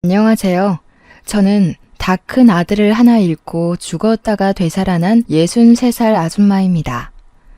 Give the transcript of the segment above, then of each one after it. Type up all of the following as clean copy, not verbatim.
안녕하세요. 저는 다 큰 아들을 하나 잃고 죽었다가 되살아난 63살 아줌마입니다.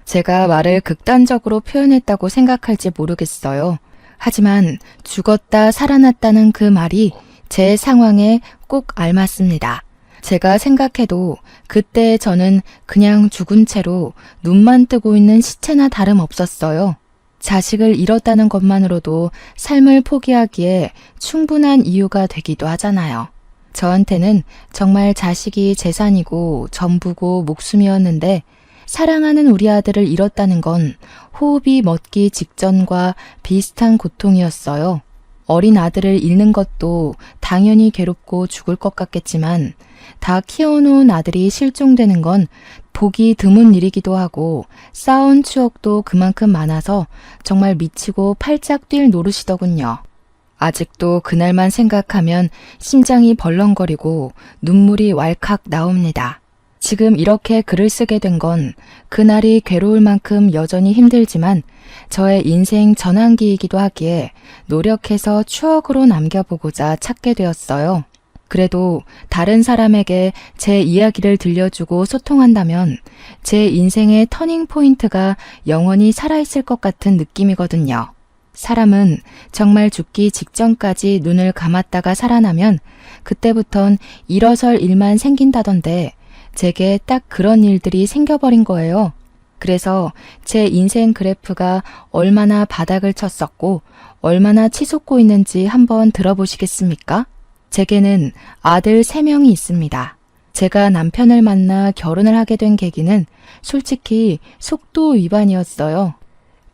제가 말을 극단적으로 표현했다고 생각할지 모르겠어요. 하지만 죽었다 살아났다는 그 말이 제 상황에 꼭 알맞습니다. 제가 생각해도 그때 저는 그냥 죽은 채로 눈만 뜨고 있는 시체나 다름없었어요. 자식을 잃었다는 것만으로도 삶을 포기하기에 충분한 이유가 되기도 하잖아요. 저한테는 정말 자식이 재산이고 전부고 목숨이었는데 사랑하는 우리 아들을 잃었다는 건 호흡이 멎기 직전과 비슷한 고통이었어요. 어린 아들을 잃는 것도 당연히 괴롭고 죽을 것 같겠지만 다 키워놓은 아들이 실종되는 건 보기 드문 일이기도 하고 쌓아온 추억도 그만큼 많아서 정말 미치고 팔짝 뛸 노릇이더군요. 아직도 그날만 생각하면 심장이 벌렁거리고 눈물이 왈칵 나옵니다. 지금 이렇게 글을 쓰게 된 건 그날이 괴로울 만큼 여전히 힘들지만 저의 인생 전환기이기도 하기에 노력해서 추억으로 남겨보고자 찾게 되었어요. 그래도 다른 사람에게 제 이야기를 들려주고 소통한다면 제 인생의 터닝 포인트가 영원히 살아있을 것 같은 느낌이거든요. 사람은 정말 죽기 직전까지 눈을 감았다가 살아나면 그때부턴 일어설 일만 생긴다던데 제게 딱 그런 일들이 생겨버린 거예요. 그래서 제 인생 그래프가 얼마나 바닥을 쳤었고 얼마나 치솟고 있는지 한번 들어보시겠습니까? 제게는 아들 3명이 있습니다. 제가 남편을 만나 결혼을 하게 된 계기는 솔직히 속도 위반이었어요.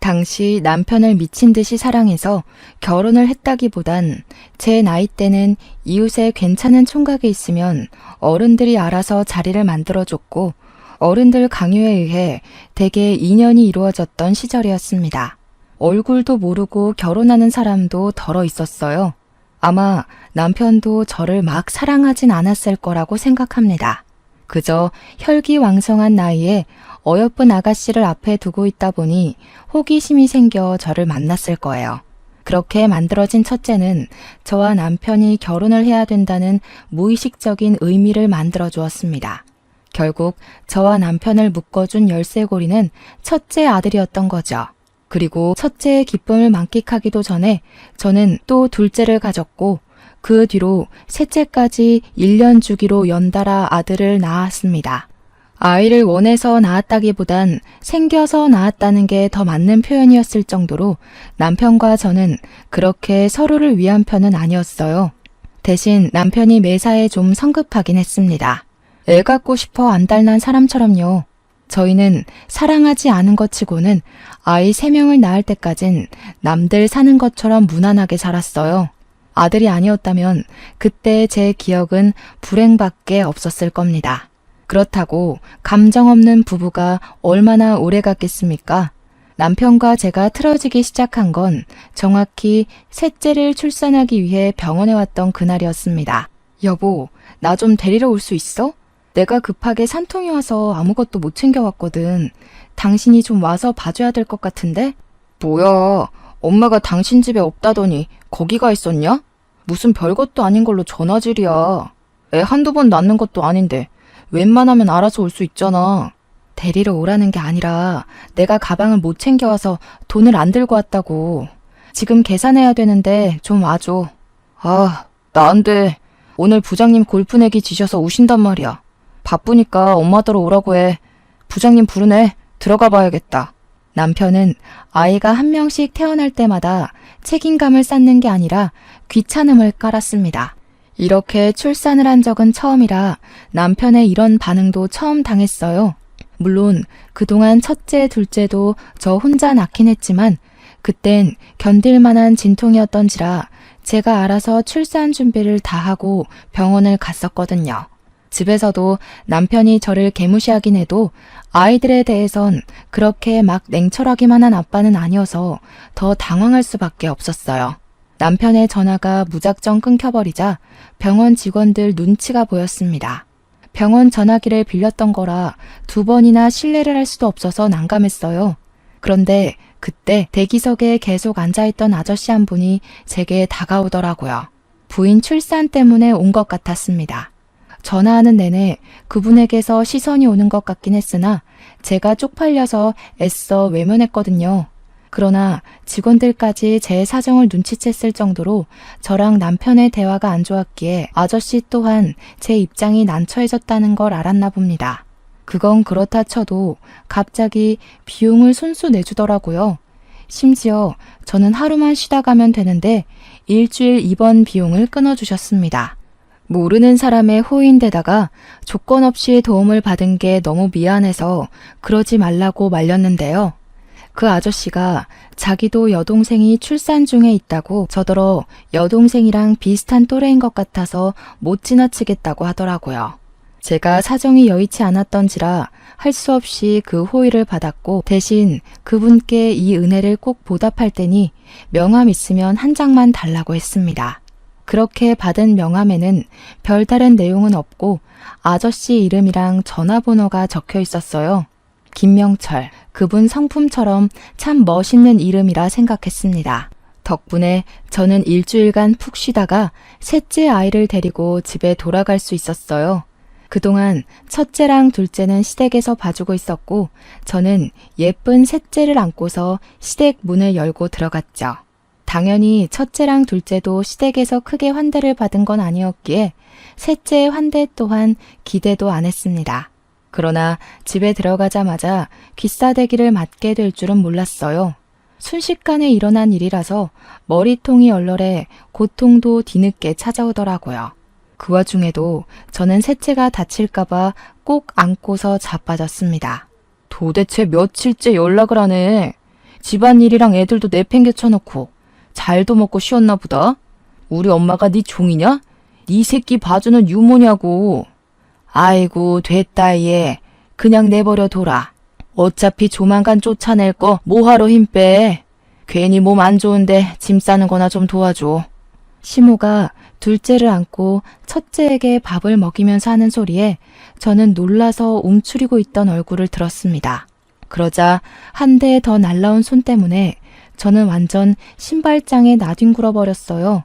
당시 남편을 미친 듯이 사랑해서 결혼을 했다기보단 제 나이 때는 이웃에 괜찮은 총각이 있으면 어른들이 알아서 자리를 만들어줬고 어른들 강요에 의해 대개 인연이 이루어졌던 시절이었습니다. 얼굴도 모르고 결혼하는 사람도 덜어 있었어요. 아마 남편도 저를 막 사랑하진 않았을 거라고 생각합니다. 그저 혈기왕성한 나이에 어여쁜 아가씨를 앞에 두고 있다 보니 호기심이 생겨 저를 만났을 거예요. 그렇게 만들어진 첫째는 저와 남편이 결혼을 해야 된다는 무의식적인 의미를 만들어 주었습니다. 결국 저와 남편을 묶어준 열쇠고리는 첫째 아들이었던 거죠. 그리고 첫째의 기쁨을 만끽하기도 전에 저는 또 둘째를 가졌고 그 뒤로 셋째까지 1년 주기로 연달아 아들을 낳았습니다. 아이를 원해서 낳았다기보단 생겨서 낳았다는 게 더 맞는 표현이었을 정도로 남편과 저는 그렇게 서로를 위한 편은 아니었어요. 대신 남편이 매사에 좀 성급하긴 했습니다. 애 갖고 싶어 안달난 사람처럼요. 저희는 사랑하지 않은 것 치고는 아이 3명을 낳을 때까진 남들 사는 것처럼 무난하게 살았어요. 아들이 아니었다면 그때 제 기억은 불행밖에 없었을 겁니다. 그렇다고 감정 없는 부부가 얼마나 오래 갔겠습니까? 남편과 제가 틀어지기 시작한 건 정확히 셋째를 출산하기 위해 병원에 왔던 그날이었습니다. 여보, 나 좀 데리러 올 수 있어? 내가 급하게 산통이 와서 아무것도 못 챙겨왔거든. 당신이 좀 와서 봐줘야 될 것 같은데? 뭐야, 엄마가 당신 집에 없다더니 거기가 있었냐? 무슨 별것도 아닌 걸로 전화질이야. 애 한두 번 낳는 것도 아닌데 웬만하면 알아서 올 수 있잖아. 데리러 오라는 게 아니라 내가 가방을 못 챙겨와서 돈을 안 들고 왔다고. 지금 계산해야 되는데 좀 와줘. 아, 나 안 돼. 오늘 부장님 골프 내기 지셔서 우신단 말이야. 바쁘니까 엄마더러 오라고 해. 부장님 부르네. 들어가 봐야겠다. 남편은 아이가 한 명씩 태어날 때마다 책임감을 쌓는 게 아니라 귀찮음을 깔았습니다. 이렇게 출산을 한 적은 처음이라 남편의 이런 반응도 처음 당했어요. 물론 그동안 첫째, 둘째도 저 혼자 낳긴 했지만 그땐 견딜 만한 진통이었던지라 제가 알아서 출산 준비를 다 하고 병원을 갔었거든요. 집에서도 남편이 저를 개무시하긴 해도 아이들에 대해선 그렇게 막 냉철하기만 한 아빠는 아니어서 더 당황할 수밖에 없었어요. 남편의 전화가 무작정 끊겨버리자 병원 직원들 눈치가 보였습니다. 병원 전화기를 빌렸던 거라 2번이나 실례를 할 수도 없어서 난감했어요. 그런데 그때 대기석에 계속 앉아있던 아저씨 한 분이 제게 다가오더라고요. 부인 출산 때문에 온 것 같았습니다. 전화하는 내내 그분에게서 시선이 오는 것 같긴 했으나 제가 쪽팔려서 애써 외면했거든요. 그러나 직원들까지 제 사정을 눈치챘을 정도로 저랑 남편의 대화가 안 좋았기에 아저씨 또한 제 입장이 난처해졌다는 걸 알았나 봅니다. 그건 그렇다 쳐도 갑자기 비용을 손수 내주더라고요. 심지어 저는 하루만 쉬다 가면 되는데 일주일 입원 비용을 끊어주셨습니다. 모르는 사람의 호의인데다가 조건 없이 도움을 받은 게 너무 미안해서 그러지 말라고 말렸는데요. 그 아저씨가 자기도 여동생이 출산 중에 있다고 저더러 여동생이랑 비슷한 또래인 것 같아서 못 지나치겠다고 하더라고요. 제가 사정이 여의치 않았던지라 할 수 없이 그 호의를 받았고 대신 그분께 이 은혜를 꼭 보답할 테니 명함 있으면 한 장만 달라고 했습니다. 그렇게 받은 명함에는 별다른 내용은 없고 아저씨 이름이랑 전화번호가 적혀 있었어요. 김명철, 그분 성품처럼 참 멋있는 이름이라 생각했습니다. 덕분에 저는 일주일간 푹 쉬다가 셋째 아이를 데리고 집에 돌아갈 수 있었어요. 그동안 첫째랑 둘째는 시댁에서 봐주고 있었고 저는 예쁜 셋째를 안고서 시댁 문을 열고 들어갔죠. 당연히 첫째랑 둘째도 시댁에서 크게 환대를 받은 건 아니었기에 셋째의 환대 또한 기대도 안 했습니다. 그러나 집에 들어가자마자 귀싸대기를 맞게 될 줄은 몰랐어요. 순식간에 일어난 일이라서 머리통이 얼얼해 고통도 뒤늦게 찾아오더라고요. 그 와중에도 저는 셋째가 다칠까봐 꼭 안고서 자빠졌습니다. 도대체 며칠째 연락을 안 해. 집안일이랑 애들도 내팽개쳐놓고 잘도 먹고 쉬었나 보다. 우리 엄마가 네 종이냐? 네 새끼 봐주는 유모냐고. 아이고 됐다 얘. 그냥 내버려 둬라. 어차피 조만간 쫓아낼 거 뭐하러 힘 빼. 괜히 몸 안 좋은데 짐 싸는 거나 좀 도와줘. 시모가 둘째를 안고 첫째에게 밥을 먹이면서 하는 소리에 저는 놀라서 움츠리고 있던 얼굴을 들었습니다. 그러자 한 대 더 날라온 손 때문에 저는 완전 신발장에 나뒹굴어 버렸어요.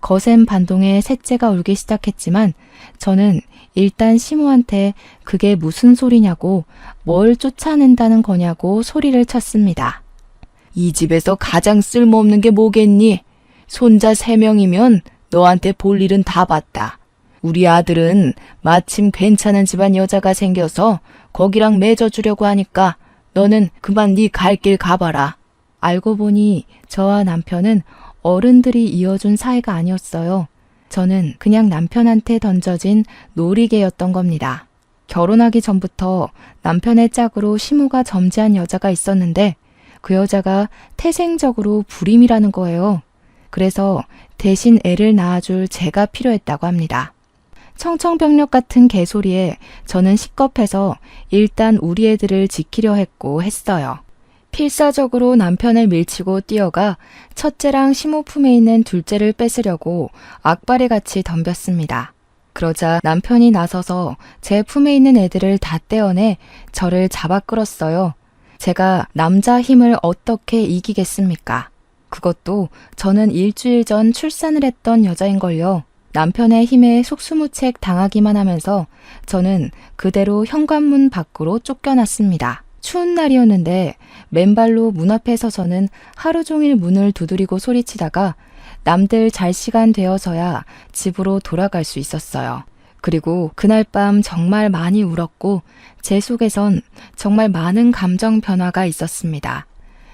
거센 반동에 셋째가 울기 시작했지만 저는 일단 시모한테 그게 무슨 소리냐고 뭘 쫓아낸다는 거냐고 소리를 쳤습니다. 이 집에서 가장 쓸모없는 게 뭐겠니? 손자 3명이면 너한테 볼 일은 다 봤다. 우리 아들은 마침 괜찮은 집안 여자가 생겨서 거기랑 맺어주려고 하니까 너는 그만 네 갈 길 가봐라. 알고 보니 저와 남편은 어른들이 이어준 사이가 아니었어요. 저는 그냥 남편한테 던져진 놀이개였던 겁니다. 결혼하기 전부터 남편의 짝으로 시모가 점지한 여자가 있었는데 그 여자가 태생적으로 불임이라는 거예요. 그래서 대신 애를 낳아줄 제가 필요했다고 합니다. 청청병력 같은 개소리에 저는 식겁해서 일단 우리 애들을 지키려 했어요. 필사적으로 남편을 밀치고 뛰어가 첫째랑 시모 품에 있는 둘째를 뺏으려고 악바리같이 덤볐습니다. 그러자 남편이 나서서 제 품에 있는 애들을 다 떼어내 저를 잡아 끌었어요. 제가 남자 힘을 어떻게 이기겠습니까? 그것도 저는 일주일 전 출산을 했던 여자인걸요. 남편의 힘에 속수무책 당하기만 하면서 저는 그대로 현관문 밖으로 쫓겨났습니다. 추운 날이었는데 맨발로 문 앞에 서서는 하루 종일 문을 두드리고 소리치다가 남들 잘 시간 되어서야 집으로 돌아갈 수 있었어요. 그리고 그날 밤 정말 많이 울었고 제 속에선 정말 많은 감정 변화가 있었습니다.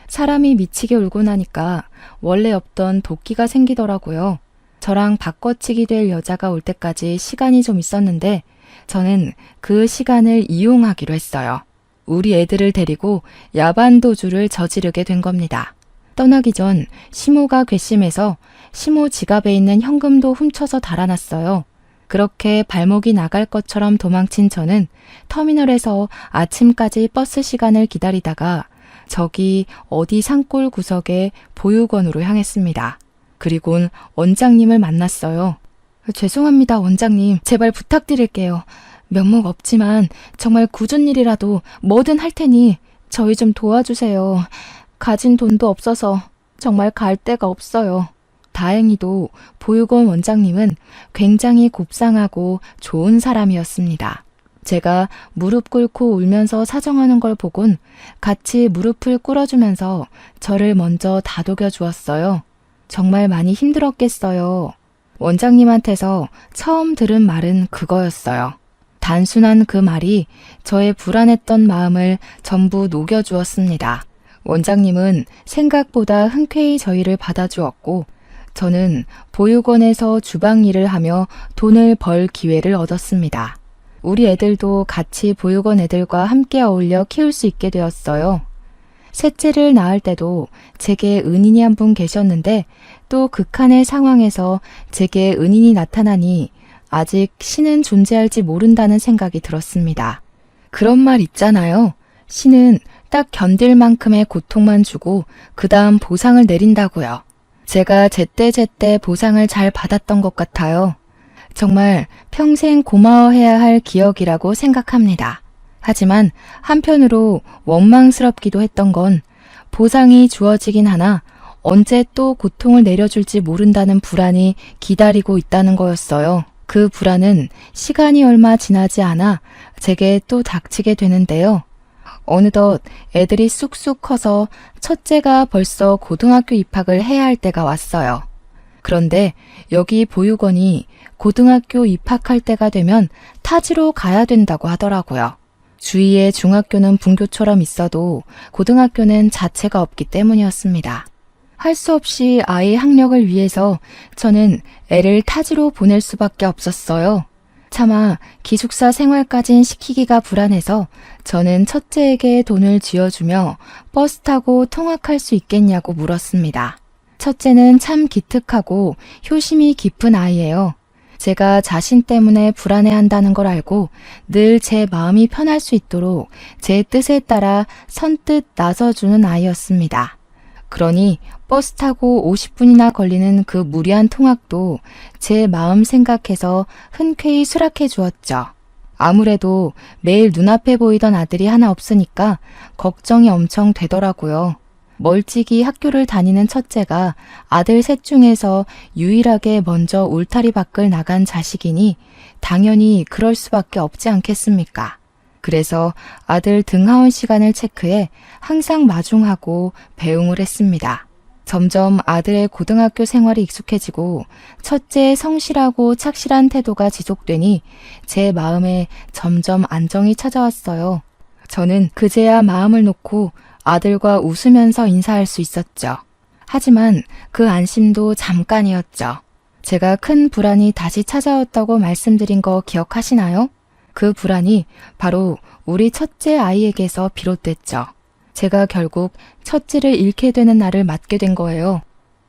사람이 미치게 울고 나니까 원래 없던 도끼가 생기더라고요. 저랑 바꿔치기 될 여자가 올 때까지 시간이 좀 있었는데 저는 그 시간을 이용하기로 했어요. 우리 애들을 데리고 야반도주를 저지르게 된 겁니다. 떠나기 전 시모가 괘씸해서 시모 지갑에 있는 현금도 훔쳐서 달아났어요. 그렇게 발목이 나갈 것처럼 도망친 저는 터미널에서 아침까지 버스 시간을 기다리다가 저기 어디 산골 구석에 보육원으로 향했습니다. 그리곤 원장님을 만났어요. 죄송합니다, 원장님. 제발 부탁드릴게요. 면목 없지만 정말 굳은 일이라도 뭐든 할 테니 저희 좀 도와주세요. 가진 돈도 없어서 정말 갈 데가 없어요. 다행히도 보육원 원장님은 굉장히 곱상하고 좋은 사람이었습니다. 제가 무릎 꿇고 울면서 사정하는 걸 보곤 같이 무릎을 꿇어주면서 저를 먼저 다독여 주었어요. 정말 많이 힘들었겠어요. 원장님한테서 처음 들은 말은 그거였어요. 단순한 그 말이 저의 불안했던 마음을 전부 녹여주었습니다. 원장님은 생각보다 흔쾌히 저희를 받아주었고 저는 보육원에서 주방 일을 하며 돈을 벌 기회를 얻었습니다. 우리 애들도 같이 보육원 애들과 함께 어울려 키울 수 있게 되었어요. 셋째를 낳을 때도 제게 은인이 한 분 계셨는데 또 극한의 상황에서 제게 은인이 나타나니 아직 신은 존재할지 모른다는 생각이 들었습니다. 그런 말 있잖아요. 신은 딱 견딜 만큼의 고통만 주고 그 다음 보상을 내린다고요. 제가 제때제때 보상을 잘 받았던 것 같아요. 정말 평생 고마워해야 할 기억이라고 생각합니다. 하지만 한편으로 원망스럽기도 했던 건 보상이 주어지긴 하나 언제 또 고통을 내려줄지 모른다는 불안이 기다리고 있다는 거였어요. 그 불안은 시간이 얼마 지나지 않아 제게 또 닥치게 되는데요. 어느덧 애들이 쑥쑥 커서 첫째가 벌써 고등학교 입학을 해야 할 때가 왔어요. 그런데 여기 보육원이 고등학교 입학할 때가 되면 타지로 가야 된다고 하더라고요. 주위에 중학교는 분교처럼 있어도 고등학교는 자체가 없기 때문이었습니다. 할 수 없이 아이 학력을 위해서 저는 애를 타지로 보낼 수밖에 없었어요. 차마 기숙사 생활까진 시키기가 불안해서 저는 첫째에게 돈을 쥐어주며 버스 타고 통학할 수 있겠냐고 물었습니다. 첫째는 참 기특하고 효심이 깊은 아이예요. 제가 자신 때문에 불안해한다는 걸 알고 늘 제 마음이 편할 수 있도록 제 뜻에 따라 선뜻 나서주는 아이였습니다. 그러니 버스 타고 50분이나 걸리는 그 무리한 통학도 제 마음 생각해서 흔쾌히 수락해 주었죠. 아무래도 매일 눈앞에 보이던 아들이 하나 없으니까 걱정이 엄청 되더라고요. 멀찍이 학교를 다니는 첫째가 아들 셋 중에서 유일하게 먼저 울타리 밖을 나간 자식이니 당연히 그럴 수밖에 없지 않겠습니까? 그래서 아들 등하원 시간을 체크해 항상 마중하고 배웅을 했습니다. 점점 아들의 고등학교 생활이 익숙해지고 첫째의 성실하고 착실한 태도가 지속되니 제 마음에 점점 안정이 찾아왔어요. 저는 그제야 마음을 놓고 아들과 웃으면서 인사할 수 있었죠. 하지만 그 안심도 잠깐이었죠. 제가 큰 불안이 다시 찾아왔다고 말씀드린 거 기억하시나요? 그 불안이 바로 우리 첫째 아이에게서 비롯됐죠. 제가 결국 첫째를 잃게 되는 날을 맞게 된 거예요.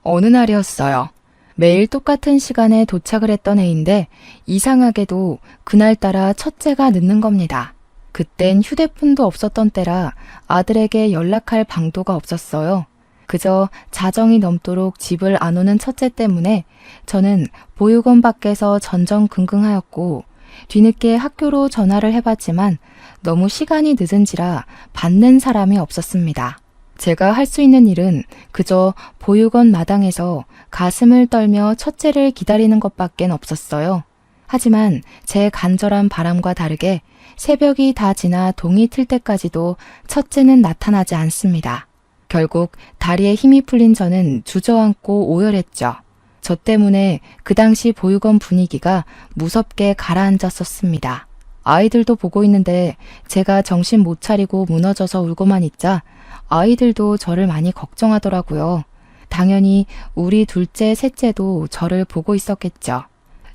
어느 날이었어요. 매일 똑같은 시간에 도착을 했던 애인데 이상하게도 그날따라 첫째가 늦는 겁니다. 그땐 휴대폰도 없었던 때라 아들에게 연락할 방도가 없었어요. 그저 자정이 넘도록 집을 안 오는 첫째 때문에 저는 보육원 밖에서 전전긍긍하였고 뒤늦게 학교로 전화를 해봤지만 너무 시간이 늦은지라 받는 사람이 없었습니다. 제가 할 수 있는 일은 그저 보육원 마당에서 가슴을 떨며 첫째를 기다리는 것밖엔 없었어요. 하지만 제 간절한 바람과 다르게 새벽이 다 지나 동이 틀 때까지도 첫째는 나타나지 않습니다. 결국 다리에 힘이 풀린 저는 주저앉고 오열했죠. 저 때문에 그 당시 보육원 분위기가 무섭게 가라앉았었습니다. 아이들도 보고 있는데 제가 정신 못 차리고 무너져서 울고만 있자 아이들도 저를 많이 걱정하더라고요. 당연히 우리 둘째, 셋째도 저를 보고 있었겠죠.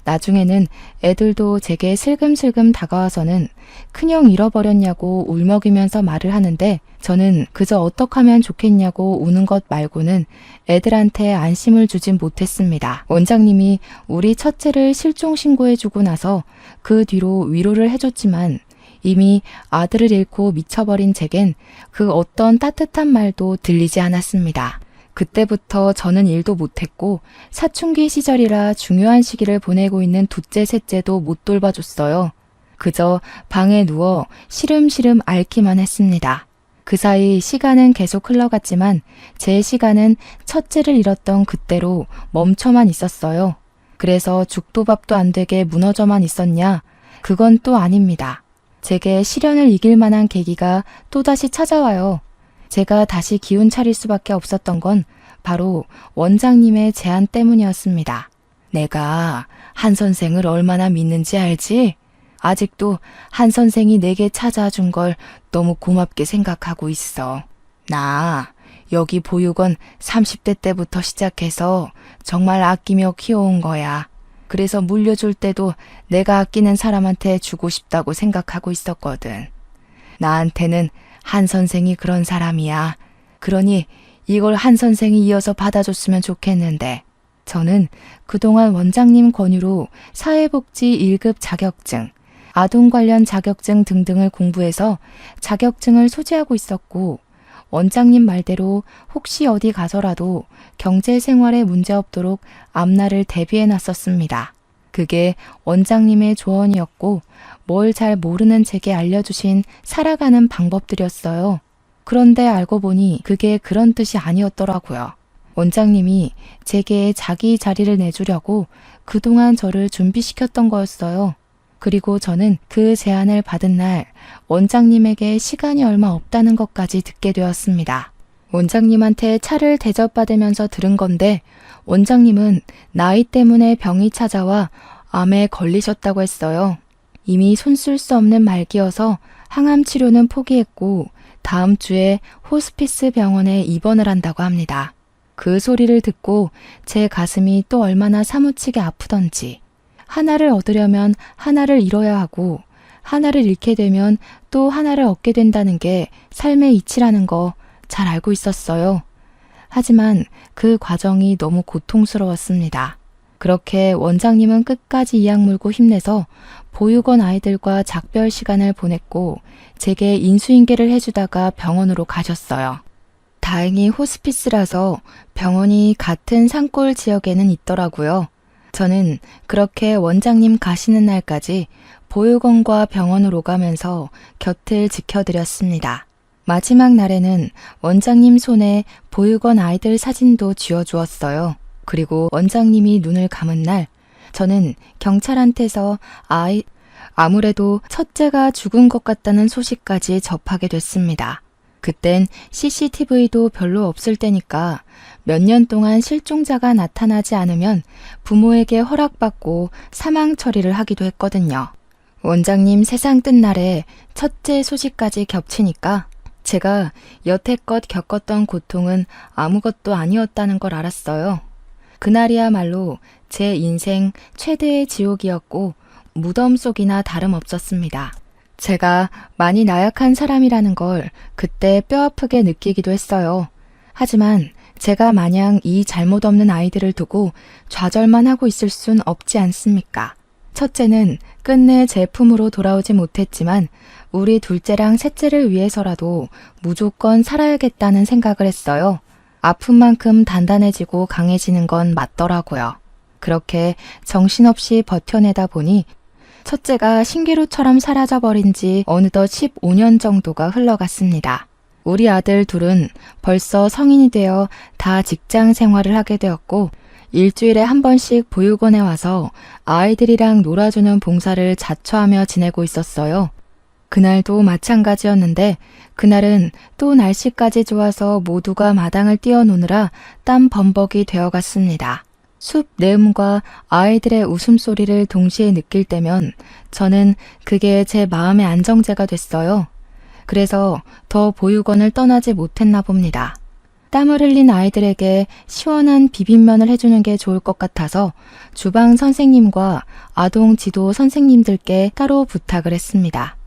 나중에는 애들도 제게 슬금슬금 다가와서는 큰형 잃어버렸냐고 울먹이면서 말을 하는데 저는 그저 어떡하면 좋겠냐고 우는 것 말고는 애들한테 안심을 주진 못했습니다. 원장님이 우리 첫째를 실종 신고해주고 나서 그 뒤로 위로를 해줬지만 이미 아들을 잃고 미쳐버린 제겐 그 어떤 따뜻한 말도 들리지 않았습니다. 그때부터 저는 일도 못했고 사춘기 시절이라 중요한 시기를 보내고 있는 둘째, 셋째도 못 돌봐줬어요. 그저 방에 누워 시름시름 앓기만 했습니다. 그 사이 시간은 계속 흘러갔지만 제 시간은 첫째를 잃었던 그때로 멈춰만 있었어요. 그래서 죽도 밥도 안 되게 무너져만 있었냐? 그건 또 아닙니다. 제게 시련을 이길 만한 계기가 또다시 찾아와요. 제가 다시 기운 차릴 수밖에 없었던 건 바로 원장님의 제안 때문이었습니다. 내가 한 선생을 얼마나 믿는지 알지? 아직도 한 선생이 내게 찾아준 걸 너무 고맙게 생각하고 있어. 나 여기 보육원 30대 때부터 시작해서 정말 아끼며 키워온 거야. 그래서 물려줄 때도 내가 아끼는 사람한테 주고 싶다고 생각하고 있었거든. 나한테는 한 선생이 그런 사람이야. 그러니 이걸 한 선생이 이어서 받아줬으면 좋겠는데 저는 그동안 원장님 권유로 사회복지 1급 자격증, 아동 관련 자격증 등등을 공부해서 자격증을 소지하고 있었고 원장님 말대로 혹시 어디 가서라도 경제 생활에 문제 없도록 앞날을 대비해 놨었습니다. 그게 원장님의 조언이었고 뭘 잘 모르는 제게 알려주신 살아가는 방법들이었어요. 그런데 알고 보니 그게 그런 뜻이 아니었더라고요. 원장님이 제게 자기 자리를 내주려고 그동안 저를 준비시켰던 거였어요. 그리고 저는 그 제안을 받은 날 원장님에게 시간이 얼마 없다는 것까지 듣게 되었습니다. 원장님한테 차를 대접받으면서 들은 건데 원장님은 나이 때문에 병이 찾아와 암에 걸리셨다고 했어요. 이미 손쓸 수 없는 말기여서 항암 치료는 포기했고 다음 주에 호스피스 병원에 입원을 한다고 합니다. 그 소리를 듣고 제 가슴이 또 얼마나 사무치게 아프던지 하나를 얻으려면 하나를 잃어야 하고 하나를 잃게 되면 또 하나를 얻게 된다는 게 삶의 이치라는 거 잘 알고 있었어요. 하지만 그 과정이 너무 고통스러웠습니다. 그렇게 원장님은 끝까지 이악 물고 힘내서 보육원 아이들과 작별 시간을 보냈고 제게 인수인계를 해주다가 병원으로 가셨어요. 다행히 호스피스라서 병원이 같은 산골 지역에는 있더라고요. 저는 그렇게 원장님 가시는 날까지 보육원과 병원을 오가면서 곁을 지켜드렸습니다. 마지막 날에는 원장님 손에 보육원 아이들 사진도 쥐어주었어요. 그리고 원장님이 눈을 감은 날 저는 경찰한테서 아무래도 첫째가 죽은 것 같다는 소식까지 접하게 됐습니다. 그땐 CCTV도 별로 없을 때니까 몇 년 동안 실종자가 나타나지 않으면 부모에게 허락받고 사망 처리를 하기도 했거든요. 원장님 세상 뜬 날에 첫째 소식까지 겹치니까 제가 여태껏 겪었던 고통은 아무것도 아니었다는 걸 알았어요. 그날이야말로 제 인생 최대의 지옥이었고 무덤 속이나 다름없었습니다. 제가 많이 나약한 사람이라는 걸 그때 뼈아프게 느끼기도 했어요. 하지만 제가 마냥 이 잘못 없는 아이들을 두고 좌절만 하고 있을 순 없지 않습니까? 첫째는 끝내 제 품으로 돌아오지 못했지만 우리 둘째랑 셋째를 위해서라도 무조건 살아야겠다는 생각을 했어요. 아픈 만큼 단단해지고 강해지는 건 맞더라고요. 그렇게 정신없이 버텨내다 보니 첫째가 신기루처럼 사라져버린 지 어느덧 15년 정도가 흘러갔습니다. 우리 아들 둘은 벌써 성인이 되어 다 직장 생활을 하게 되었고 일주일에 한 번씩 보육원에 와서 아이들이랑 놀아주는 봉사를 자처하며 지내고 있었어요. 그날도 마찬가지였는데 그날은 또 날씨까지 좋아서 모두가 마당을 뛰어노느라 땀 범벅이 되어갔습니다. 숲 내음과 아이들의 웃음소리를 동시에 느낄 때면 저는 그게 제 마음의 안정제가 됐어요. 그래서 더 보육원을 떠나지 못했나 봅니다. 땀을 흘린 아이들에게 시원한 비빔면을 해주는 게 좋을 것 같아서 주방 선생님과 아동 지도 선생님들께 따로 부탁을 했습니다.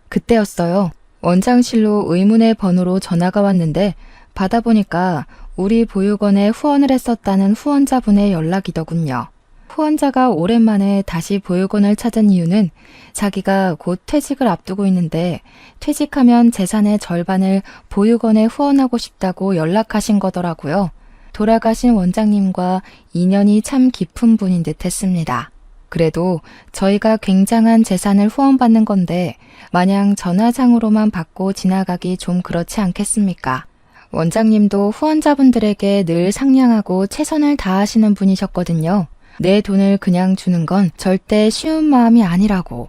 그때였어요. 원장실로 의문의 번호로 전화가 왔는데 받아보니까 우리 보육원에 후원을 했었다는 후원자분의 연락이더군요. 후원자가 오랜만에 다시 보육원을 찾은 이유는 자기가 곧 퇴직을 앞두고 있는데 퇴직하면 재산의 절반을 보육원에 후원하고 싶다고 연락하신 거더라고요. 돌아가신 원장님과 인연이 참 깊은 분인 듯 했습니다. 그래도 저희가 굉장한 재산을 후원받는 건데 마냥 전화상으로만 받고 지나가기 좀 그렇지 않겠습니까? 원장님도 후원자분들에게 늘 상냥하고 최선을 다하시는 분이셨거든요. 내 돈을 그냥 주는 건 절대 쉬운 마음이 아니라고.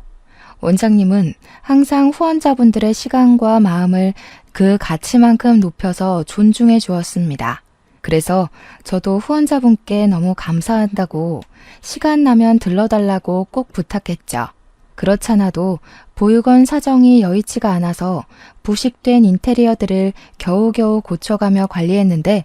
원장님은 항상 후원자분들의 시간과 마음을 그 가치만큼 높여서 존중해 주었습니다. 그래서 저도 후원자분께 너무 감사한다고 시간 나면 들러달라고 꼭 부탁했죠. 그렇잖아도 보육원 사정이 여의치가 않아서 부식된 인테리어들을 겨우겨우 고쳐가며 관리했는데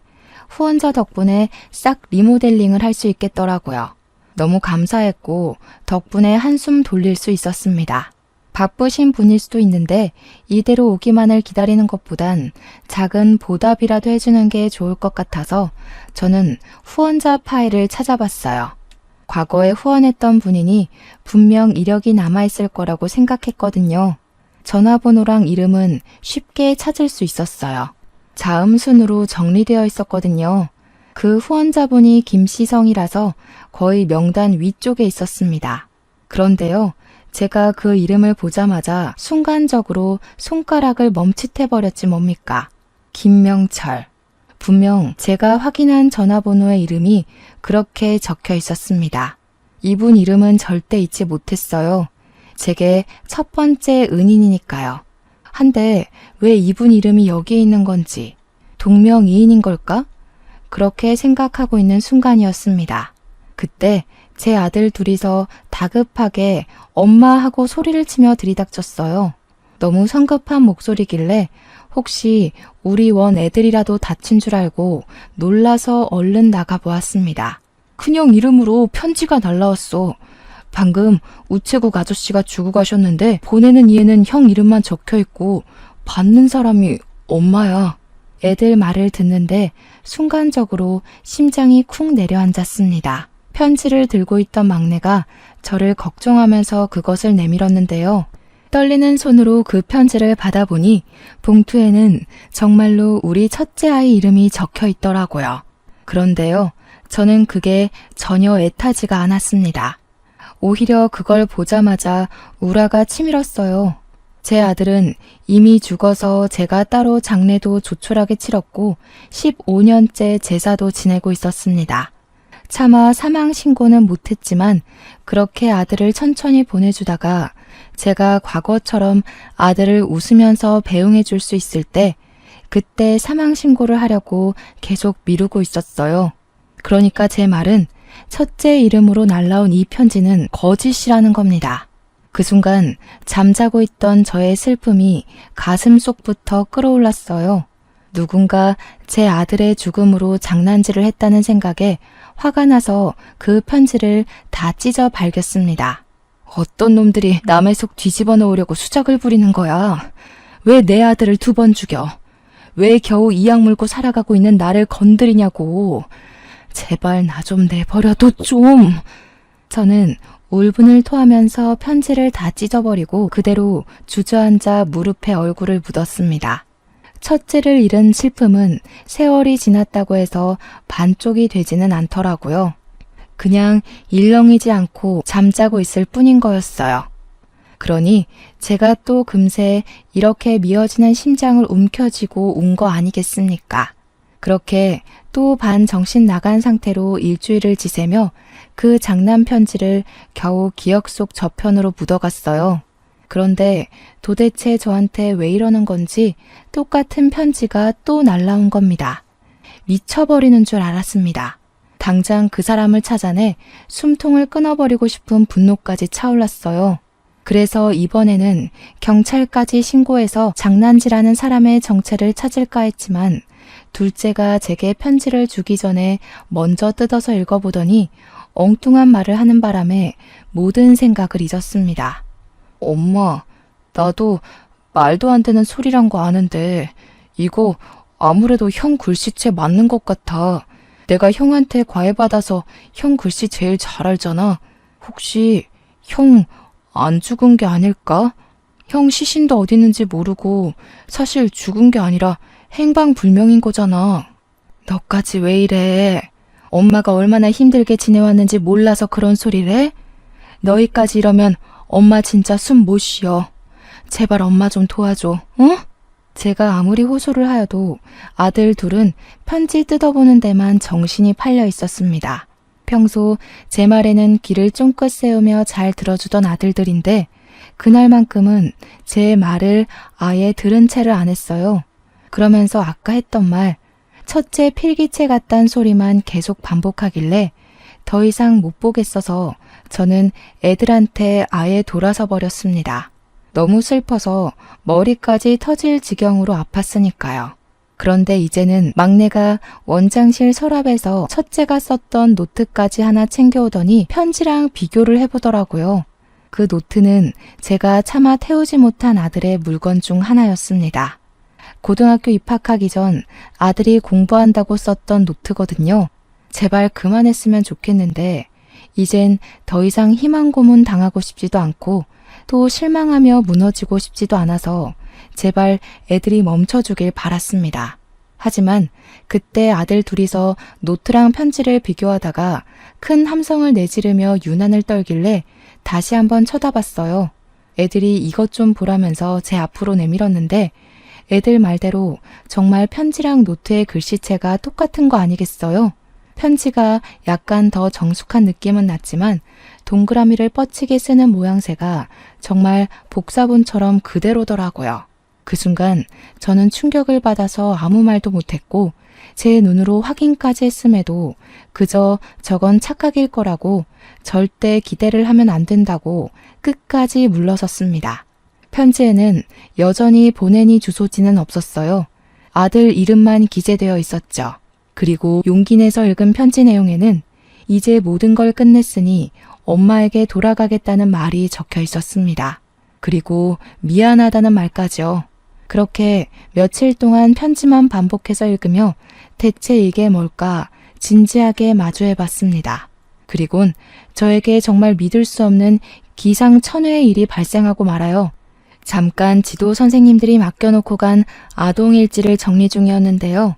후원자 덕분에 싹 리모델링을 할 수 있겠더라고요. 너무 감사했고 덕분에 한숨 돌릴 수 있었습니다. 바쁘신 분일 수도 있는데 이대로 오기만을 기다리는 것보단 작은 보답이라도 해주는 게 좋을 것 같아서 저는 후원자 파일을 찾아봤어요. 과거에 후원했던 분이니 분명 이력이 남아있을 거라고 생각했거든요. 전화번호랑 이름은 쉽게 찾을 수 있었어요. 자음순으로 정리되어 있었거든요. 그 후원자분이 김시성이라서 거의 명단 위쪽에 있었습니다. 그런데요, 제가 그 이름을 보자마자 순간적으로 손가락을 멈칫해버렸지 뭡니까? 김명철. 분명 제가 확인한 전화번호의 이름이 그렇게 적혀 있었습니다. 이분 이름은 절대 잊지 못했어요. 제게 첫 번째 은인이니까요. 한데 왜 이분 이름이 여기에 있는 건지, 동명이인인 걸까? 그렇게 생각하고 있는 순간이었습니다. 그때 제 아들 둘이서 다급하게 엄마 하고 소리를 치며 들이닥쳤어요. 너무 성급한 목소리길래 혹시 우리 원 애들이라도 다친 줄 알고 놀라서 얼른 나가보았습니다. 큰형 이름으로 편지가 날라왔어. 방금 우체국 아저씨가 주고 가셨는데 보내는 이에는 형 이름만 적혀있고 받는 사람이 엄마야. 애들 말을 듣는데 순간적으로 심장이 쿵 내려앉았습니다. 편지를 들고 있던 막내가 저를 걱정하면서 그것을 내밀었는데요. 떨리는 손으로 그 편지를 받아보니 봉투에는 정말로 우리 첫째 아이 이름이 적혀 있더라고요. 그런데요, 저는 그게 전혀 애타지가 않았습니다. 오히려 그걸 보자마자 우라가 치밀었어요. 제 아들은 이미 죽어서 제가 따로 장례도 조촐하게 치렀고 15년째 제사도 지내고 있었습니다. 차마 사망 신고는 못했지만 그렇게 아들을 천천히 보내주다가 제가 과거처럼 아들을 웃으면서 배웅해 줄 수 있을 때 그때 사망 신고를 하려고 계속 미루고 있었어요. 그러니까 제 말은 첫째 이름으로 날라온 이 편지는 거짓이라는 겁니다. 그 순간 잠자고 있던 저의 슬픔이 가슴 속부터 끌어올랐어요. 누군가 제 아들의 죽음으로 장난질을 했다는 생각에 화가 나서 그 편지를 다 찢어 발겼습니다. 어떤 놈들이 남의 속 뒤집어 놓으려고 수작을 부리는 거야. 왜 내 아들을 2번 죽여? 왜 겨우 이악 물고 살아가고 있는 나를 건드리냐고. 제발 나 좀 내버려둬 좀. 저는 울분을 토하면서 편지를 다 찢어버리고 그대로 주저앉아 무릎에 얼굴을 묻었습니다. 첫째를 잃은 슬픔은 세월이 지났다고 해서 반쪽이 되지는 않더라고요. 그냥 일렁이지 않고 잠자고 있을 뿐인 거였어요. 그러니 제가 또 금세 이렇게 미어지는 심장을 움켜쥐고 운 거 아니겠습니까? 그렇게 또 반 정신 나간 상태로 일주일을 지새며 그 장난 편지를 겨우 기억 속 저편으로 묻어갔어요. 그런데 도대체 저한테 왜 이러는 건지 똑같은 편지가 또 날라온 겁니다. 미쳐버리는 줄 알았습니다. 당장 그 사람을 찾아내 숨통을 끊어버리고 싶은 분노까지 차올랐어요. 그래서 이번에는 경찰까지 신고해서 장난질하는 사람의 정체를 찾을까 했지만 둘째가 제게 편지를 주기 전에 먼저 뜯어서 읽어보더니 엉뚱한 말을 하는 바람에 모든 생각을 잊었습니다. 엄마, 나도 말도 안 되는 소리란 거 아는데 이거 아무래도 형 글씨체 맞는 것 같아. 내가 형한테 과외받아서 형 글씨 제일 잘 알잖아. 혹시 형 안 죽은 게 아닐까? 형 시신도 어디 있는지 모르고 사실 죽은 게 아니라 행방불명인 거잖아. 너까지 왜 이래? 엄마가 얼마나 힘들게 지내왔는지 몰라서 그런 소리를 해? 너희까지 이러면 엄마 진짜 숨 못 쉬어. 제발 엄마 좀 도와줘, 응? 제가 아무리 호소를 하여도 아들 둘은 편지 뜯어보는 데만 정신이 팔려 있었습니다. 평소 제 말에는 귀를 쫑긋 세우며 잘 들어주던 아들들인데 그날만큼은 제 말을 아예 들은 채를 안 했어요. 그러면서 아까 했던 말, 첫째 필기체 같단 소리만 계속 반복하길래 더 이상 못 보겠어서 저는 애들한테 아예 돌아서 버렸습니다. 너무 슬퍼서 머리까지 터질 지경으로 아팠으니까요. 그런데 이제는 막내가 원장실 서랍에서 첫째가 썼던 노트까지 하나 챙겨오더니 편지랑 비교를 해보더라고요. 그 노트는 제가 차마 태우지 못한 아들의 물건 중 하나였습니다. 고등학교 입학하기 전 아들이 공부한다고 썼던 노트거든요. 제발 그만했으면 좋겠는데 이젠 더 이상 희망 고문 당하고 싶지도 않고 또 실망하며 무너지고 싶지도 않아서 제발 애들이 멈춰주길 바랐습니다. 하지만 그때 아들 둘이서 노트랑 편지를 비교하다가 큰 함성을 내지르며 유난을 떨길래 다시 한번 쳐다봤어요. 애들이 이것 좀 보라면서 제 앞으로 내밀었는데 애들 말대로 정말 편지랑 노트의 글씨체가 똑같은 거 아니겠어요? 편지가 약간 더 정숙한 느낌은 났지만 동그라미를 뻗치게 쓰는 모양새가 정말 복사본처럼 그대로더라고요. 그 순간 저는 충격을 받아서 아무 말도 못했고 제 눈으로 확인까지 했음에도 그저 저건 착각일 거라고 절대 기대를 하면 안 된다고 끝까지 물러섰습니다. 편지에는 여전히 보내니 주소지는 없었어요. 아들 이름만 기재되어 있었죠. 그리고 용기 내서 읽은 편지 내용에는 이제 모든 걸 끝냈으니 엄마에게 돌아가겠다는 말이 적혀 있었습니다. 그리고 미안하다는 말까지요. 그렇게 며칠 동안 편지만 반복해서 읽으며 대체 이게 뭘까 진지하게 마주해 봤습니다. 그리곤 저에게 정말 믿을 수 없는 기상천외의 일이 발생하고 말아요. 잠깐 지도 선생님들이 맡겨놓고 간 아동일지를 정리 중이었는데요.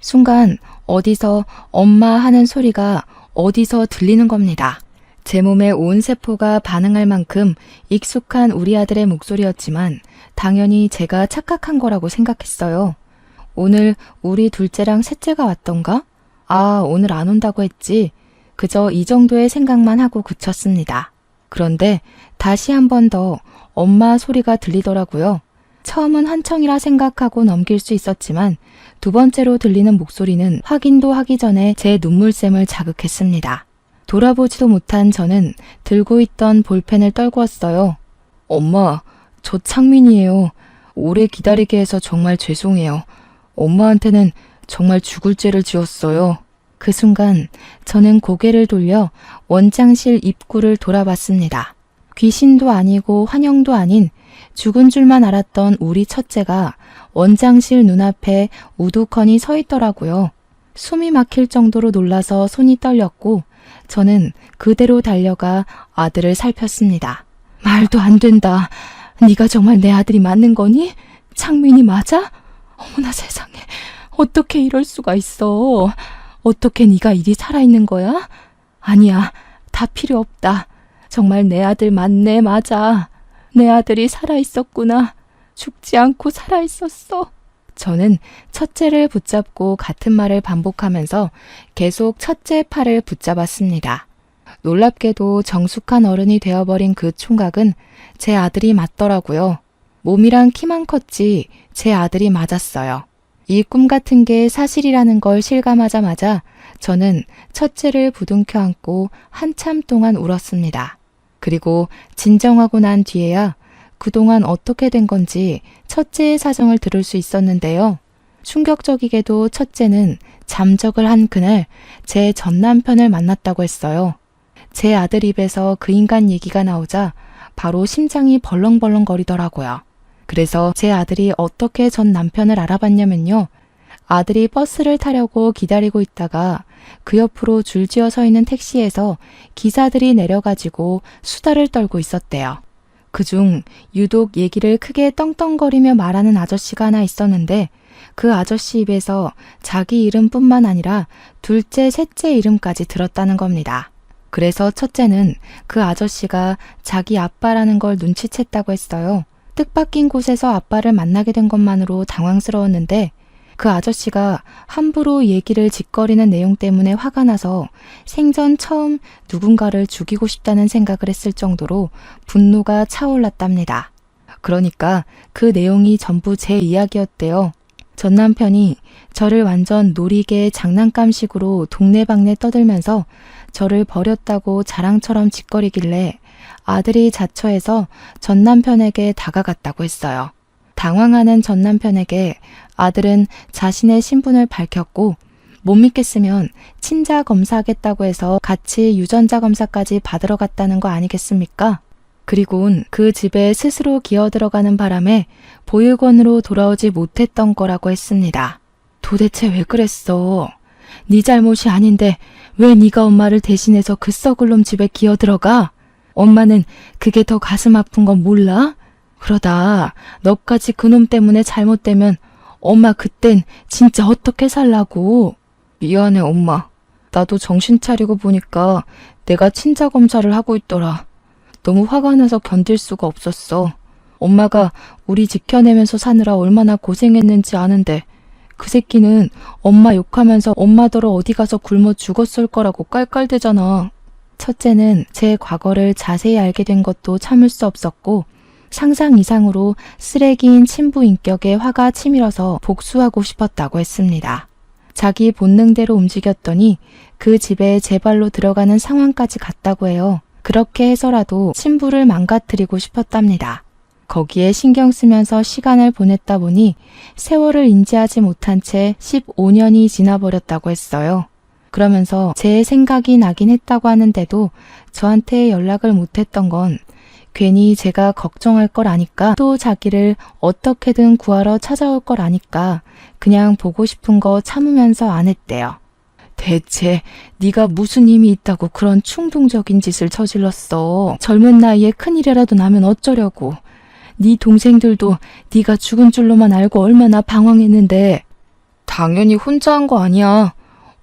순간 어디서 엄마 하는 소리가 어디서 들리는 겁니다. 제 몸의 온 세포가 반응할 만큼 익숙한 우리 아들의 목소리였지만 당연히 제가 착각한 거라고 생각했어요. 오늘 우리 둘째랑 셋째가 왔던가? 아, 오늘 안 온다고 했지. 그저 이 정도의 생각만 하고 그쳤습니다. 그런데 다시 한 번 더 엄마 소리가 들리더라고요. 처음은 환청이라 생각하고 넘길 수 있었지만 두 번째로 들리는 목소리는 확인도 하기 전에 제 눈물샘을 자극했습니다. 돌아보지도 못한 저는 들고 있던 볼펜을 떨구었어요. 엄마, 저 창민이에요. 오래 기다리게 해서 정말 죄송해요. 엄마한테는 정말 죽을 죄를 지었어요. 그 순간 저는 고개를 돌려 원장실 입구를 돌아봤습니다. 귀신도 아니고 환영도 아닌 죽은 줄만 알았던 우리 첫째가 원장실 눈앞에 우두커니 서 있더라고요. 숨이 막힐 정도로 놀라서 손이 떨렸고 저는 그대로 달려가 아들을 살폈습니다. 말도 안 된다. 네가 정말 내 아들이 맞는 거니? 창민이 맞아? 어머나 세상에. 어떻게 이럴 수가 있어. 어떻게 네가 이리 살아있는 거야? 아니야. 다 필요 없다. 정말 내 아들 맞네. 맞아. 내 아들이 살아있었구나. 죽지 않고 살아있었어. 저는 첫째를 붙잡고 같은 말을 반복하면서 계속 첫째 팔을 붙잡았습니다. 놀랍게도 정숙한 어른이 되어버린 그 총각은 제 아들이 맞더라고요. 몸이랑 키만 컸지 제 아들이 맞았어요. 이 꿈 같은 게 사실이라는 걸 실감하자마자 저는 첫째를 부둥켜 안고 한참 동안 울었습니다. 그리고 진정하고 난 뒤에야 그동안 어떻게 된 건지 첫째의 사정을 들을 수 있었는데요. 충격적이게도 첫째는 잠적을 한 그날 제 전 남편을 만났다고 했어요. 제 아들 입에서 그 인간 얘기가 나오자 바로 심장이 벌렁벌렁 거리더라고요. 그래서 제 아들이 어떻게 전 남편을 알아봤냐면요. 아들이 버스를 타려고 기다리고 있다가 그 옆으로 줄지어 서 있는 택시에서 기사들이 내려가지고 수다를 떨고 있었대요. 그중 유독 얘기를 크게 떵떵거리며 말하는 아저씨가 하나 있었는데 그 아저씨 입에서 자기 이름뿐만 아니라 둘째, 셋째 이름까지 들었다는 겁니다. 그래서 첫째는 그 아저씨가 자기 아빠라는 걸 눈치챘다고 했어요. 뜻밖인 곳에서 아빠를 만나게 된 것만으로 당황스러웠는데 그 아저씨가 함부로 얘기를 짓거리는 내용 때문에 화가 나서 생전 처음 누군가를 죽이고 싶다는 생각을 했을 정도로 분노가 차올랐답니다. 그러니까 그 내용이 전부 제 이야기였대요. 전 남편이 저를 완전 놀이개 장난감식으로 동네방네 떠들면서 저를 버렸다고 자랑처럼 짓거리길래 아들이 자처해서 전 남편에게 다가갔다고 했어요. 당황하는 전 남편에게 아들은 자신의 신분을 밝혔고 못 믿겠으면 친자 검사하겠다고 해서 같이 유전자 검사까지 받으러 갔다는 거 아니겠습니까? 그리고는 그 집에 스스로 기어들어가는 바람에 보육원으로 돌아오지 못했던 거라고 했습니다. 도대체 왜 그랬어? 네 잘못이 아닌데 왜 네가 엄마를 대신해서 그 썩을 놈 집에 기어들어가? 엄마는 그게 더 가슴 아픈 건 몰라? 그러다 너까지 그놈 때문에 잘못되면 엄마 그땐 진짜 어떻게 살라고? 미안해 엄마. 나도 정신 차리고 보니까 내가 친자 검사를 하고 있더라. 너무 화가 나서 견딜 수가 없었어. 엄마가 우리 지켜내면서 사느라 얼마나 고생했는지 아는데 그 새끼는 엄마 욕하면서 엄마더러 어디 가서 굶어 죽었을 거라고 깔깔대잖아. 첫째는 제 과거를 자세히 알게 된 것도 참을 수 없었고 상상 이상으로 쓰레기인 친부 인격에 화가 치밀어서 복수하고 싶었다고 했습니다. 자기 본능대로 움직였더니 그 집에 제 발로 들어가는 상황까지 갔다고 해요. 그렇게 해서라도 친부를 망가뜨리고 싶었답니다. 거기에 신경 쓰면서 시간을 보냈다 보니 세월을 인지하지 못한 채 15년이 지나버렸다고 했어요. 그러면서 제 생각이 나긴 했다고 하는데도 저한테 연락을 못했던 건 괜히 제가 걱정할 걸 아니까 또 자기를 어떻게든 구하러 찾아올 걸 아니까 그냥 보고 싶은 거 참으면서 안 했대요. 대체 네가 무슨 힘이 있다고 그런 충동적인 짓을 저질렀어. 젊은 나이에 큰일이라도 나면 어쩌려고. 네 동생들도 네가 죽은 줄로만 알고 얼마나 방황했는데. 당연히 혼자 한 거 아니야.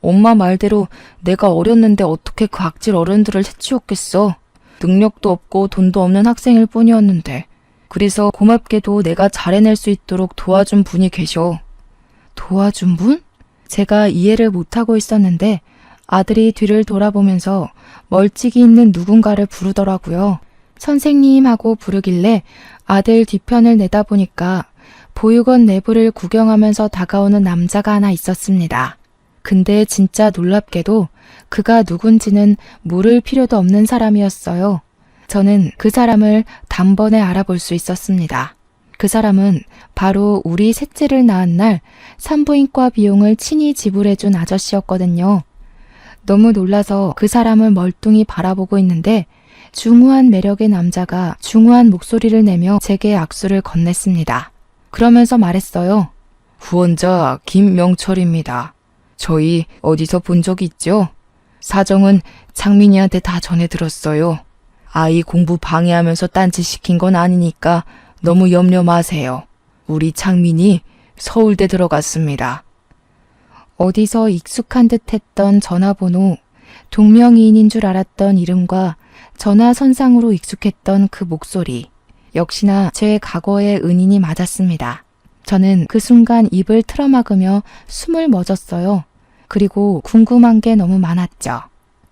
엄마 말대로 내가 어렸는데 어떻게 그 악질 어른들을 해치웠겠어. 능력도 없고 돈도 없는 학생일 뿐이었는데. 그래서 고맙게도 내가 잘 해낼 수 있도록 도와준 분이 계셔. 도와준 분? 제가 이해를 못하고 있었는데 아들이 뒤를 돌아보면서 멀찍이 있는 누군가를 부르더라고요. 선생님 하고 부르길래 아들 뒤편을 내다보니까 보육원 내부를 구경하면서 다가오는 남자가 하나 있었습니다. 근데 진짜 놀랍게도 그가 누군지는 물을 필요도 없는 사람이었어요. 저는 그 사람을 단번에 알아볼 수 있었습니다. 그 사람은 바로 우리 셋째를 낳은 날 산부인과 비용을 친히 지불해준 아저씨였거든요. 너무 놀라서 그 사람을 멀뚱히 바라보고 있는데 중후한 매력의 남자가 중후한 목소리를 내며 제게 악수를 건넸습니다. 그러면서 말했어요. 후원자 김명철입니다. 저희 어디서 본 적 있죠? 사정은 창민이한테 다 전해 들었어요. 아이 공부 방해하면서 딴짓 시킨 건 아니니까 너무 염려 마세요. 우리 창민이 서울대 들어갔습니다. 어디서 익숙한 듯 했던 전화번호, 동명이인인 줄 알았던 이름과 전화선상으로 익숙했던 그 목소리. 역시나 제 과거의 은인이 맞았습니다. 저는 그 순간 입을 틀어막으며 숨을 멎었어요. 그리고 궁금한 게 너무 많았죠.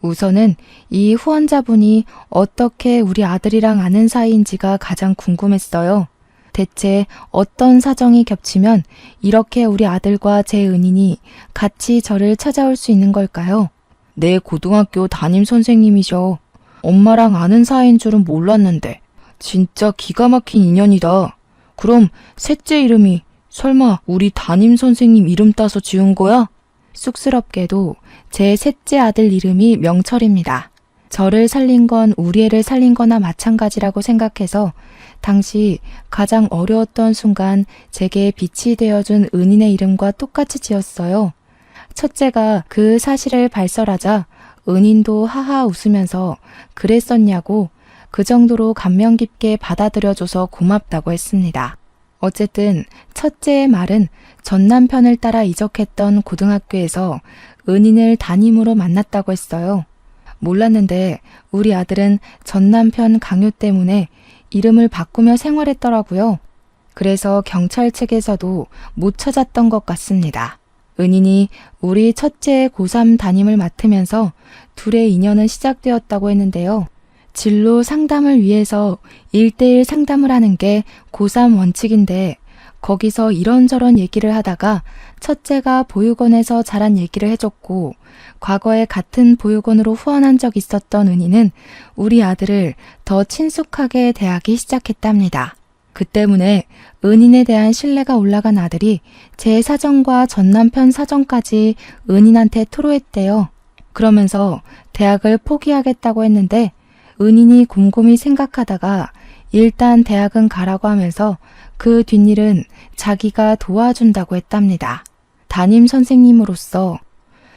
우선은 이 후원자분이 어떻게 우리 아들이랑 아는 사이인지가 가장 궁금했어요. 대체 어떤 사정이 겹치면 이렇게 우리 아들과 제 은인이 같이 저를 찾아올 수 있는 걸까요? 내 고등학교 담임 선생님이셔. 엄마랑 아는 사이인 줄은 몰랐는데 진짜 기가 막힌 인연이다. 그럼 셋째 이름이 설마 우리 담임 선생님 이름 따서 지은 거야? 쑥스럽게도 제 셋째 아들 이름이 명철입니다. 저를 살린 건 우리 애를 살린 거나 마찬가지라고 생각해서 당시 가장 어려웠던 순간 제게 빛이 되어준 은인의 이름과 똑같이 지었어요. 첫째가 그 사실을 발설하자 은인도 하하 웃으면서 그랬었냐고 그 정도로 감명 깊게 받아들여줘서 고맙다고 했습니다. 어쨌든 첫째의 말은 전 남편을 따라 이적했던 고등학교에서 은인을 담임으로 만났다고 했어요. 몰랐는데 우리 아들은 전 남편 강요 때문에 이름을 바꾸며 생활했더라고요. 그래서 경찰 측에서도 못 찾았던 것 같습니다. 은인이 우리 첫째의 고3 담임을 맡으면서 둘의 인연은 시작되었다고 했는데요. 진로 상담을 위해서 1대1 상담을 하는 게 고3 원칙인데 거기서 이런저런 얘기를 하다가 첫째가 보육원에서 자란 얘기를 해줬고 과거에 같은 보육원으로 후원한 적 있었던 은희는 우리 아들을 더 친숙하게 대하기 시작했답니다. 그 때문에 은인에 대한 신뢰가 올라간 아들이 제 사정과 전 남편 사정까지 은인한테 토로했대요. 그러면서 대학을 포기하겠다고 했는데 은인이 곰곰이 생각하다가 일단 대학은 가라고 하면서 그 뒷일은 자기가 도와준다고 했답니다. 담임 선생님으로서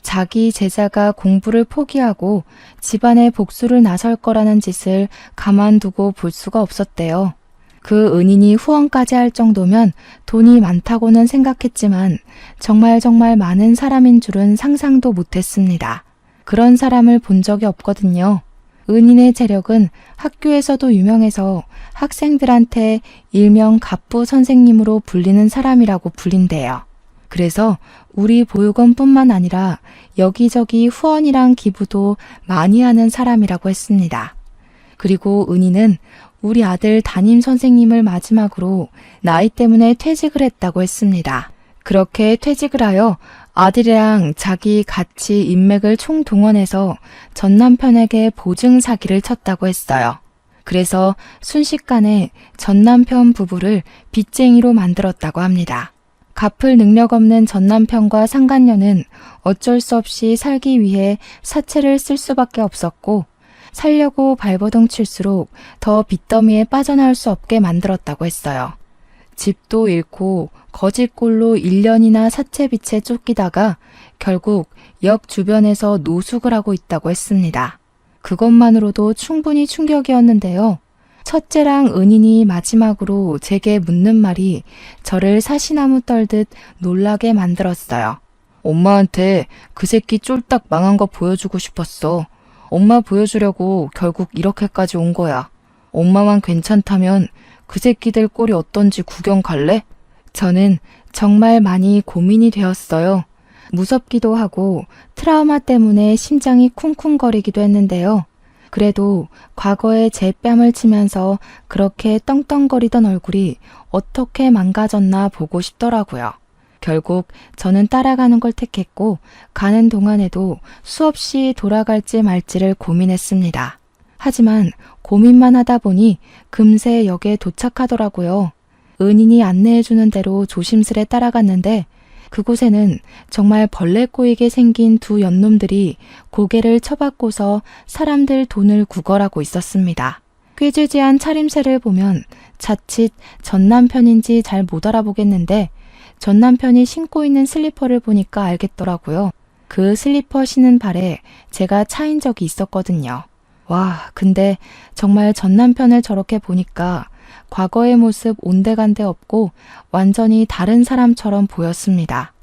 자기 제자가 공부를 포기하고 집안의 복수를 나설 거라는 짓을 가만두고 볼 수가 없었대요. 그 은인이 후원까지 할 정도면 돈이 많다고는 생각했지만 정말 많은 사람인 줄은 상상도 못했습니다. 그런 사람을 본 적이 없거든요. 은인의 재력은 학교에서도 유명해서 학생들한테 일명 갑부 선생님으로 불리는 사람이라고 불린대요. 그래서 우리 보육원뿐만 아니라 여기저기 후원이랑 기부도 많이 하는 사람이라고 했습니다. 그리고 은희는 우리 아들 담임 선생님을 마지막으로 나이 때문에 퇴직을 했다고 했습니다. 그렇게 퇴직을 하여 아들이랑 자기 같이 인맥을 총동원해서 전 남편에게 보증 사기를 쳤다고 했어요. 그래서 순식간에 전 남편 부부를 빚쟁이로 만들었다고 합니다. 갚을 능력 없는 전 남편과 상간녀는 어쩔 수 없이 살기 위해 사채를 쓸 수밖에 없었고 살려고 발버둥 칠수록 더 빚더미에 빠져나올 수 없게 만들었다고 했어요. 집도 잃고 거짓골로 1년이나 사채빚에 쫓기다가 결국 역 주변에서 노숙을 하고 있다고 했습니다. 그것만으로도 충분히 충격이었는데요. 첫째랑 은인이 마지막으로 제게 묻는 말이 저를 사시나무 떨듯 놀라게 만들었어요. 엄마한테 그 새끼 쫄딱 망한 거 보여주고 싶었어. 엄마 보여주려고 결국 이렇게까지 온 거야. 엄마만 괜찮다면 그 새끼들 꼴이 어떤지 구경 갈래? 저는 정말 많이 고민이 되었어요. 무섭기도 하고 트라우마 때문에 심장이 쿵쿵거리기도 했는데요. 그래도 과거에 제 뺨을 치면서 그렇게 떵떵거리던 얼굴이 어떻게 망가졌나 보고 싶더라고요. 결국 저는 따라가는 걸 택했고 가는 동안에도 수없이 돌아갈지 말지를 고민했습니다. 하지만 고민만 하다 보니 금세 역에 도착하더라고요. 은인이 안내해주는 대로 조심스레 따라갔는데 그곳에는 정말 벌레 꼬이게 생긴 두 연놈들이 고개를 쳐박고서 사람들 돈을 구걸하고 있었습니다. 꾀죄죄한 차림새를 보면 자칫 전 남편인지 잘 못 알아보겠는데 전 남편이 신고 있는 슬리퍼를 보니까 알겠더라고요. 그 슬리퍼 신은 발에 제가 차인 적이 있었거든요. 와, 근데 정말 전 남편을 저렇게 보니까 과거의 모습 온데간데 없고 완전히 다른 사람처럼 보였습니다.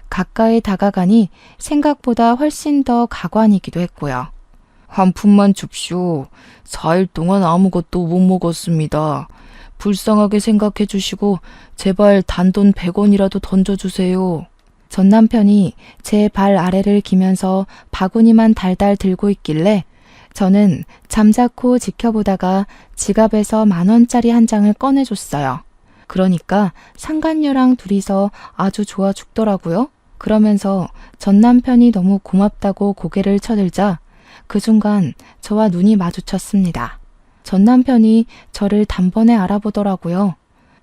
가까이 다가가니 생각보다 훨씬 더 가관이기도 했고요. 한 푼만 줍쇼. 4일 동안 아무것도 못 먹었습니다. 불쌍하게 생각해 주시고 제발 단돈 100원이라도 던져주세요. 전 남편이 제 발 아래를 기면서 바구니만 달달 들고 있길래 저는 잠자코 지켜보다가 지갑에서 10,000원짜리 한 장을 꺼내줬어요. 그러니까 상간녀랑 둘이서 아주 좋아 죽더라고요. 그러면서 전 남편이 너무 고맙다고 고개를 쳐들자 그 순간 저와 눈이 마주쳤습니다. 전 남편이 저를 단번에 알아보더라고요.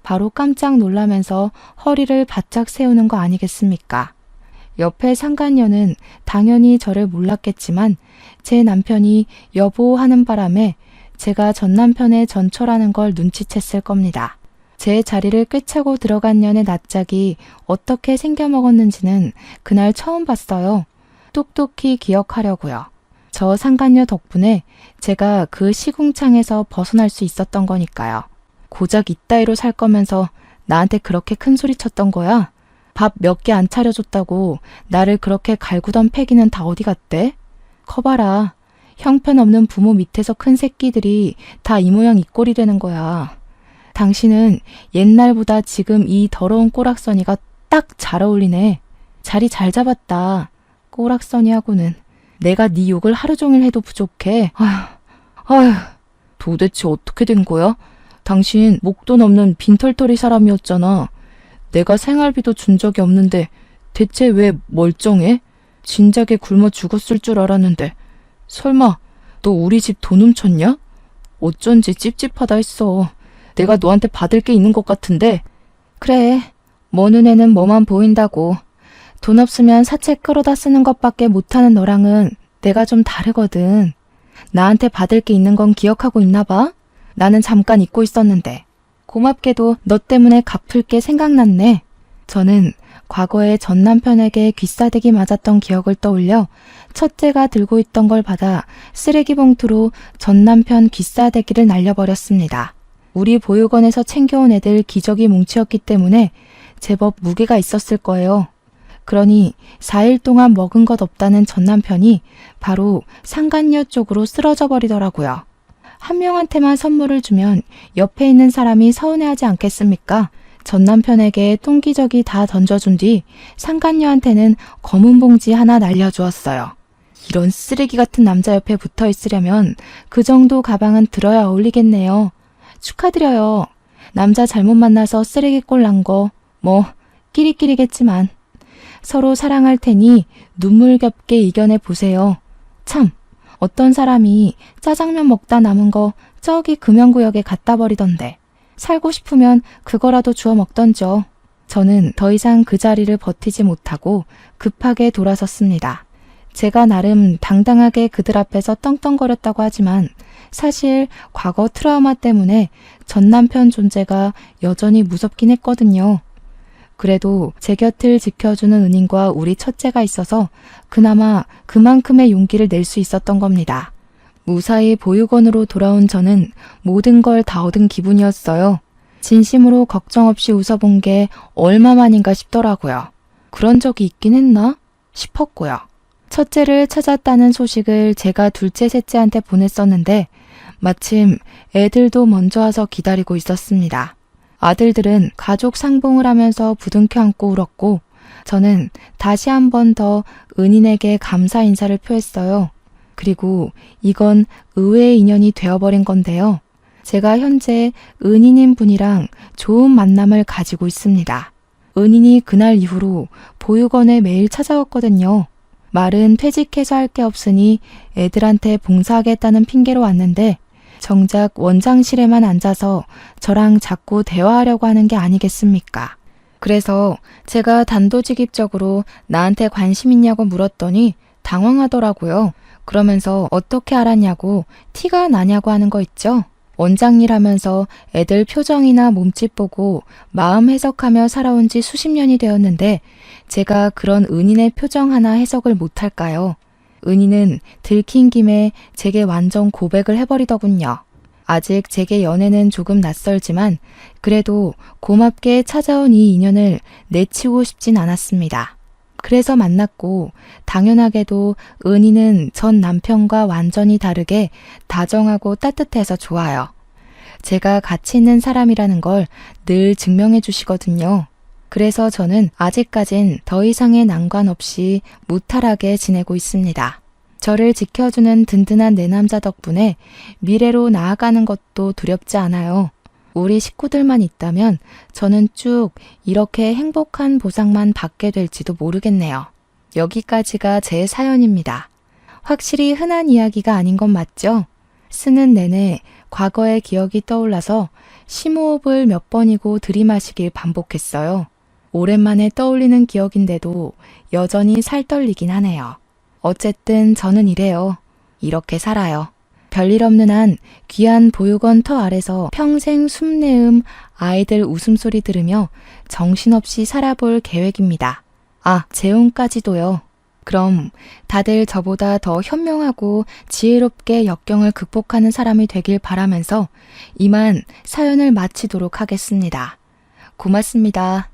바로 깜짝 놀라면서 허리를 바짝 세우는 거 아니겠습니까? 옆에 상간녀는 당연히 저를 몰랐겠지만 제 남편이 여보 하는 바람에 제가 전 남편의 전처라는 걸 눈치챘을 겁니다. 제 자리를 꿰차고 들어간 년의 낯짝이 어떻게 생겨먹었는지는 그날 처음 봤어요. 똑똑히 기억하려고요. 저 상간녀 덕분에 제가 그 시궁창에서 벗어날 수 있었던 거니까요. 고작 이따위로 살 거면서 나한테 그렇게 큰 소리 쳤던 거야? 밥 몇 개 안 차려줬다고 나를 그렇게 갈구던 패기는 다 어디 갔대? 커봐라. 형편없는 부모 밑에서 큰 새끼들이 다 이 모양 이 꼴이 되는 거야. 당신은 옛날보다 지금 이 더러운 꼬락서니가 딱 잘 어울리네. 자리 잘 잡았다. 꼬락서니하고는 내가 네 욕을 하루 종일 해도 부족해. 아휴, 도대체 어떻게 된 거야? 당신 목돈 없는 빈털터리 사람이었잖아. 내가 생활비도 준 적이 없는데 대체 왜 멀쩡해? 진작에 굶어 죽었을 줄 알았는데. 설마 너 우리 집 돈 훔쳤냐? 어쩐지 찝찝하다 했어. 내가 너한테 받을 게 있는 것 같은데. 그래, 뭐 눈에는 뭐만 보인다고. 돈 없으면 사채 끌어다 쓰는 것밖에 못하는 너랑은 내가 좀 다르거든. 나한테 받을 게 있는 건 기억하고 있나 봐? 나는 잠깐 잊고 있었는데. 고맙게도 너 때문에 갚을 게 생각났네. 저는 과거에 전 남편에게 귀싸대기 맞았던 기억을 떠올려 첫째가 들고 있던 걸 받아 쓰레기 봉투로 전 남편 귀싸대기를 날려버렸습니다. 우리 보육원에서 챙겨온 애들 기저귀 뭉치였기 때문에 제법 무게가 있었을 거예요. 그러니 4일 동안 먹은 것 없다는 전 남편이 바로 상간녀 쪽으로 쓰러져 버리더라고요. 한 명한테만 선물을 주면 옆에 있는 사람이 서운해하지 않겠습니까? 전 남편에게 똥기저귀 다 던져준 뒤 상간녀한테는 검은 봉지 하나 날려주었어요. 이런 쓰레기 같은 남자 옆에 붙어 있으려면 그 정도 가방은 들어야 어울리겠네요. 축하드려요. 남자 잘못 만나서 쓰레기꼴 난 거 뭐 끼리끼리겠지만 서로 사랑할 테니 눈물겹게 이겨내 보세요. 참, 어떤 사람이 짜장면 먹다 남은 거 저기 금연구역에 갖다 버리던데. 살고 싶으면 그거라도 주워 먹던죠. 저는 더 이상 그 자리를 버티지 못하고 급하게 돌아섰습니다. 제가 나름 당당하게 그들 앞에서 떵떵거렸다고 하지만 사실 과거 트라우마 때문에 전 남편 존재가 여전히 무섭긴 했거든요. 그래도 제 곁을 지켜주는 은인과 우리 첫째가 있어서 그나마 그만큼의 용기를 낼 수 있었던 겁니다. 무사히 보육원으로 돌아온 저는 모든 걸 다 얻은 기분이었어요. 진심으로 걱정 없이 웃어본 게 얼마만인가 싶더라고요. 그런 적이 있긴 했나 싶었고요. 첫째를 찾았다는 소식을 제가 둘째, 셋째한테 보냈었는데 마침 애들도 먼저 와서 기다리고 있었습니다. 아들들은 가족 상봉을 하면서 부둥켜 안고 울었고 저는 다시 한 번 더 은인에게 감사 인사를 표했어요. 그리고 이건 의외의 인연이 되어버린 건데요. 제가 현재 은인인 분이랑 좋은 만남을 가지고 있습니다. 은인이 그날 이후로 보육원에 매일 찾아왔거든요. 말은 퇴직해서 할 게 없으니 애들한테 봉사하겠다는 핑계로 왔는데 정작 원장실에만 앉아서 저랑 자꾸 대화하려고 하는 게 아니겠습니까? 그래서 제가 단도직입적으로 나한테 관심 있냐고 물었더니 당황하더라고요. 그러면서 어떻게 알았냐고 티가 나냐고 하는 거 있죠? 원장일 하면서 애들 표정이나 몸짓 보고 마음 해석하며 살아온 지 수십 년이 되었는데 제가 그런 은인의 표정 하나 해석을 못할까요? 은인은 들킨 김에 제게 완전 고백을 해버리더군요. 아직 제게 연애는 조금 낯설지만 그래도 고맙게 찾아온 이 인연을 내치우고 싶진 않았습니다. 그래서 만났고 당연하게도 은희는 전 남편과 완전히 다르게 다정하고 따뜻해서 좋아요. 제가 가치 있는 사람이라는 걸 늘 증명해 주시거든요. 그래서 저는 아직까진 더 이상의 난관 없이 무탈하게 지내고 있습니다. 저를 지켜주는 든든한 내 남자 덕분에 미래로 나아가는 것도 두렵지 않아요. 우리 식구들만 있다면 저는 쭉 이렇게 행복한 보상만 받게 될지도 모르겠네요. 여기까지가 제 사연입니다. 확실히 흔한 이야기가 아닌 건 맞죠? 쓰는 내내 과거의 기억이 떠올라서 심호흡을 몇 번이고 들이마시길 반복했어요. 오랜만에 떠올리는 기억인데도 여전히 살떨리긴 하네요. 어쨌든 저는 이래요. 이렇게 살아요. 별일 없는 한 귀한 보육원 터 아래서 평생 숨내음 아이들 웃음소리 들으며 정신없이 살아볼 계획입니다. 아, 재혼까지도요. 그럼 다들 저보다 더 현명하고 지혜롭게 역경을 극복하는 사람이 되길 바라면서 이만 사연을 마치도록 하겠습니다. 고맙습니다.